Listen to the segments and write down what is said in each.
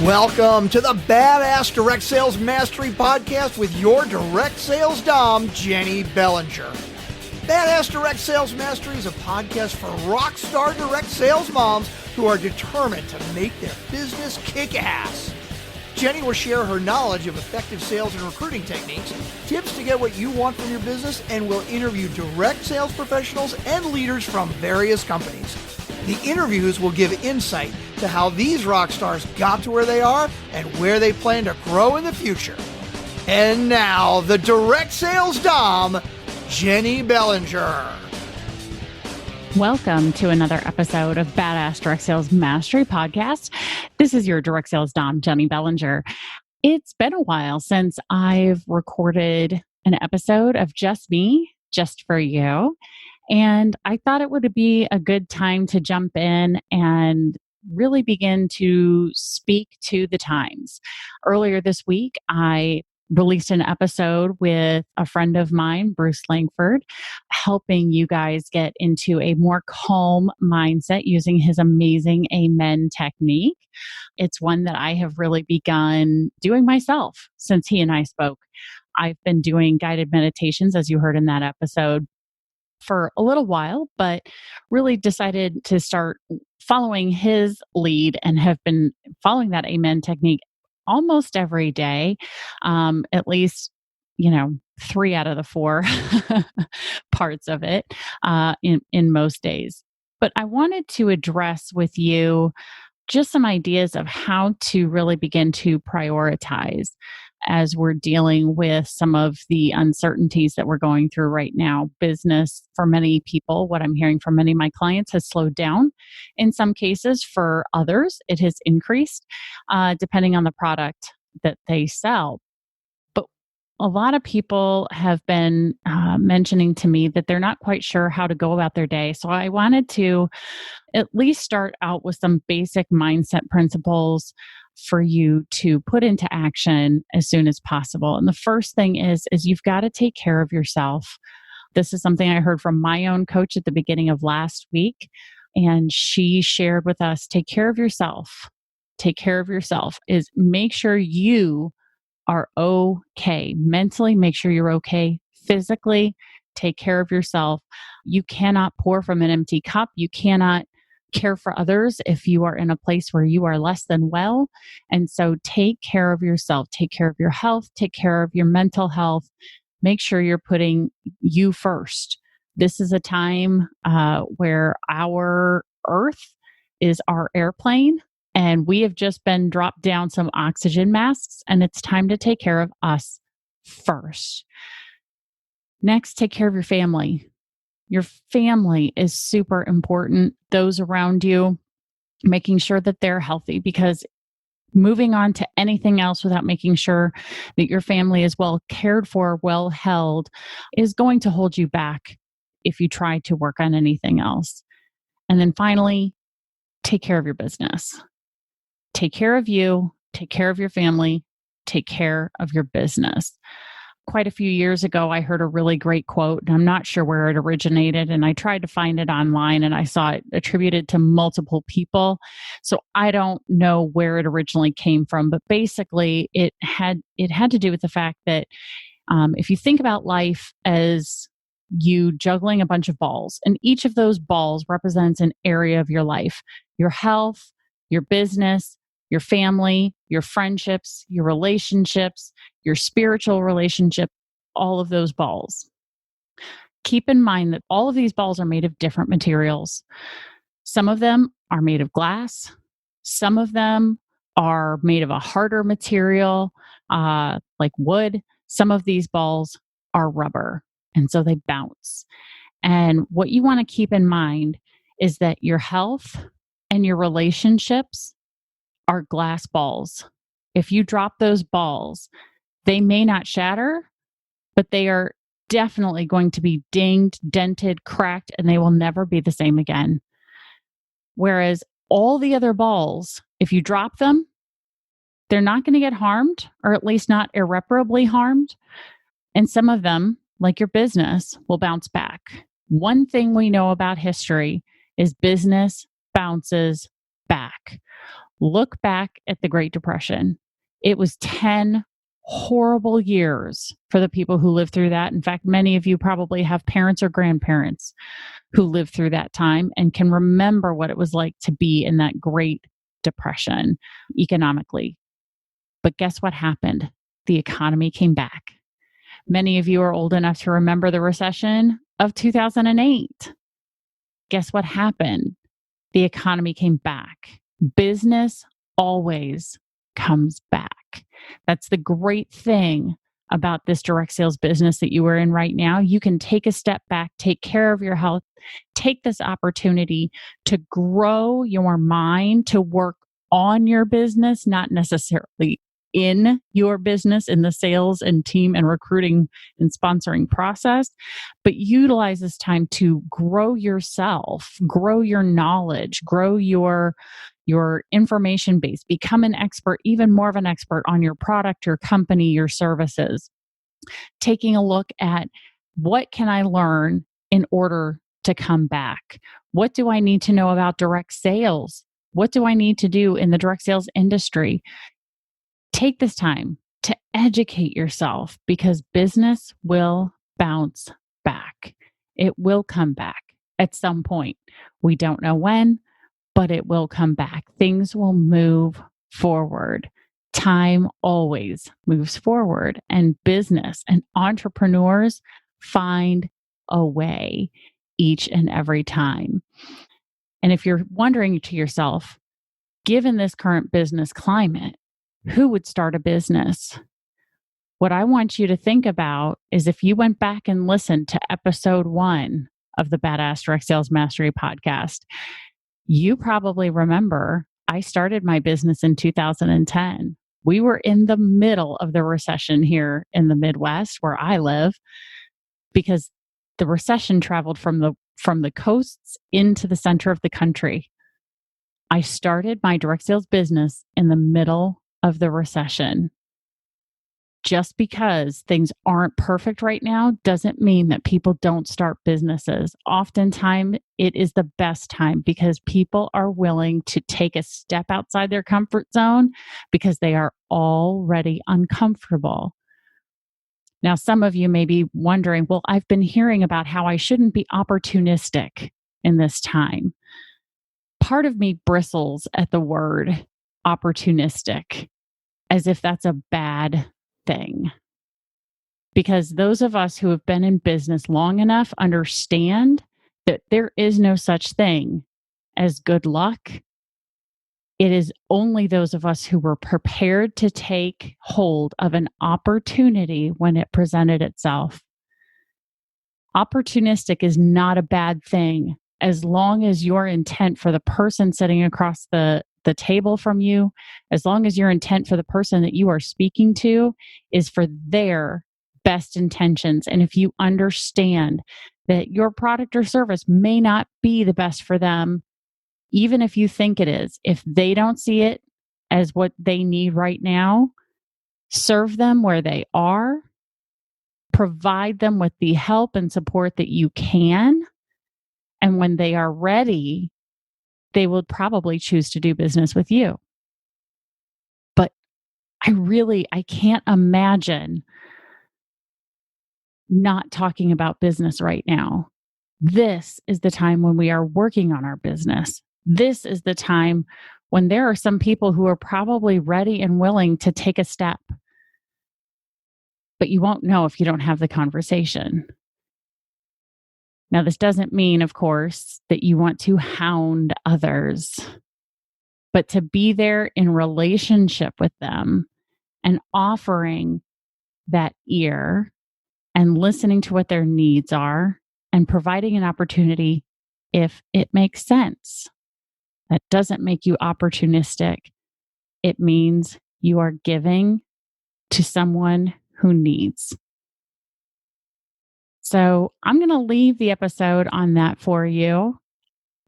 Welcome to the Badass Direct Sales Mastery Podcast with your direct sales dom, Jenny Bellinger. Badass Direct Sales Mastery is a podcast for rock star direct sales moms who are determined to make their business kick ass. Jenny will share her knowledge of effective sales and recruiting techniques, tips to get what you want from your business, and will interview direct sales professionals and leaders from various companies. The interviews will give insight to how these rock stars got to where they are and where they plan to grow in the future. And now, the direct sales dom, Jenny Bellinger. Welcome to another episode of Badass Direct Sales Mastery Podcast. This is your direct sales dom, Jenny Bellinger. It's been a while since I've recorded an episode of just me, just for you. And I thought it would be a good time to jump in and really begin to speak to the times. Earlier this week, I released an episode with a friend of mine, Bruce Langford, helping you guys get into a more calm mindset using his amazing Amen technique. It's one that I have really begun doing myself since he and I spoke. I've been doing guided meditations, as you heard in that episode, for a little while, but really decided to start following his lead and have been following that Amen technique almost every day, at least, 3 out of the 4 parts of it in most days. But I wanted to address with you just some ideas of how to really begin to prioritize as we're dealing with some of the uncertainties that we're going through right now. Business, for many people, what I'm hearing from many of my clients, has slowed down. In some cases, for others, it has increased, depending on the product that they sell. But a lot of people have been mentioning to me that they're not quite sure how to go about their day. So I wanted to at least start out with some basic mindset principles for you to put into action as soon as possible. And the first thing is you've got to take care of yourself. This is something I heard from my own coach at the beginning of last week. And she shared with us, take care of yourself. Take care of yourself is make sure you are okay. Mentally, make sure you're okay. Physically, take care of yourself. You cannot pour from an empty cup. You cannot care for others if you are in a place where you are less than well. And so take care of yourself, take care of your health, take care of your mental health. Make sure you're putting you first. This is a time where our earth is our airplane, and we have just been dropped down some oxygen masks, and it's time to take care of us first. Next, take care of your family. Your family is super important. Those around you, making sure that they're healthy, because moving on to anything else without making sure that your family is well cared for, well held, is going to hold you back if you try to work on anything else. And then finally, take care of your business. Take care of you, take care of your family, take care of your business. Quite a few years ago, I heard a really great quote, and I'm not sure where it originated, and I tried to find it online, and I saw it attributed to multiple people. So I don't know where it originally came from, but basically it had to do with the fact that if you think about life as you juggling a bunch of balls, and each of those balls represents an area of your life, your health, your business, your family, your friendships, your relationships, your spiritual relationship, all of those balls. Keep in mind that all of these balls are made of different materials. Some of them are made of glass. Some of them are made of a harder material, like wood. Some of these balls are rubber, and so they bounce. And what you want to keep in mind is that your health and your relationships are glass balls. If you drop those balls, they may not shatter, but they are definitely going to be dinged, dented, cracked, and they will never be the same again. Whereas all the other balls, if you drop them, they're not going to get harmed, or at least not irreparably harmed. And some of them, like your business, will bounce back. One thing we know about history is business bounces back. Look back at the Great Depression. It was 10 horrible years for the people who lived through that. In fact, many of you probably have parents or grandparents who lived through that time and can remember what it was like to be in that Great Depression economically. But guess what happened? The economy came back. Many of you are old enough to remember the recession of 2008. Guess what happened? The economy came back. Business always comes back. That's the great thing about this direct sales business that you are in right now. You can take a step back, take care of your health, take this opportunity to grow your mind, to work on your business, not necessarily in your business, in the sales and team and recruiting and sponsoring process, but utilize this time to grow yourself, grow your knowledge, grow your information base, become an expert, even more of an expert on your product, your company, your services. Taking a look at what can I learn in order to come back? What do I need to know about direct sales? What do I need to do in the direct sales industry? Take this time to educate yourself because business will bounce back. It will come back at some point. We don't know when, but it will come back. Things will move forward. Time always moves forward, and business and entrepreneurs find a way each and every time. And if you're wondering to yourself, given this current business climate, who would start a business? What I want you to think about is if you went back and listened to episode 1 of the Badass Direct Sales Mastery podcast, you probably remember I started my business in 2010. We were in the middle of the recession here in the Midwest where I live because the recession traveled from the coasts into the center of the country. I started my direct sales business in the middle of the recession. Just because things aren't perfect right now doesn't mean that people don't start businesses. Oftentimes, it is the best time because people are willing to take a step outside their comfort zone because they are already uncomfortable. Now, some of you may be wondering, well, I've been hearing about how I shouldn't be opportunistic in this time. Part of me bristles at the word opportunistic as if that's a bad thing. Because those of us who have been in business long enough understand that there is no such thing as good luck. It is only those of us who were prepared to take hold of an opportunity when it presented itself. Opportunistic is not a bad thing as long as your intent for the person sitting across the table from you, as long as your intent for the person that you are speaking to is for their best intentions. And if you understand that your product or service may not be the best for them, even if you think it is, if they don't see it as what they need right now, serve them where they are, provide them with the help and support that you can. And when they are ready, they will probably choose to do business with you. But I can't imagine not talking about business right now. This is the time when we are working on our business. This is the time when there are some people who are probably ready and willing to take a step. But you won't know if you don't have the conversation. Now, this doesn't mean, of course, that you want to hound others, but to be there in relationship with them and offering that ear and listening to what their needs are and providing an opportunity if it makes sense. That doesn't make you opportunistic. It means you are giving to someone who needs. So I'm going to leave the episode on that for you.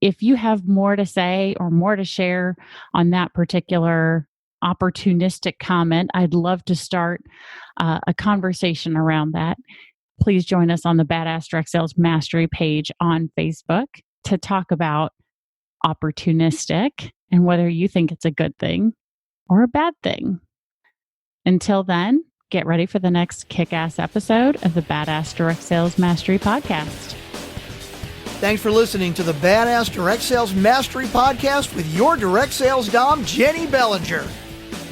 If you have more to say or more to share on that particular opportunistic comment, I'd love to start a conversation around that. Please join us on the Badass Direct Sales Mastery page on Facebook to talk about opportunistic and whether you think it's a good thing or a bad thing. Until then, get ready for the next kick-ass episode of the Badass Direct Sales Mastery Podcast. Thanks for listening to the Badass Direct Sales Mastery Podcast with your direct sales dom, Jenny Bellinger.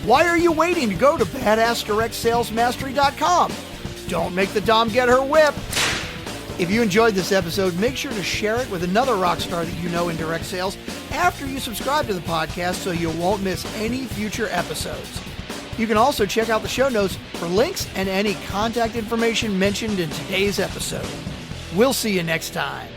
Why are you waiting to go to badassdirectsalesmastery.com? Don't make the dom get her whip. If you enjoyed this episode, make sure to share it with another rock star that you know in direct sales after you subscribe to the podcast so you won't miss any future episodes. You can also check out the show notes for links and any contact information mentioned in today's episode. We'll see you next time.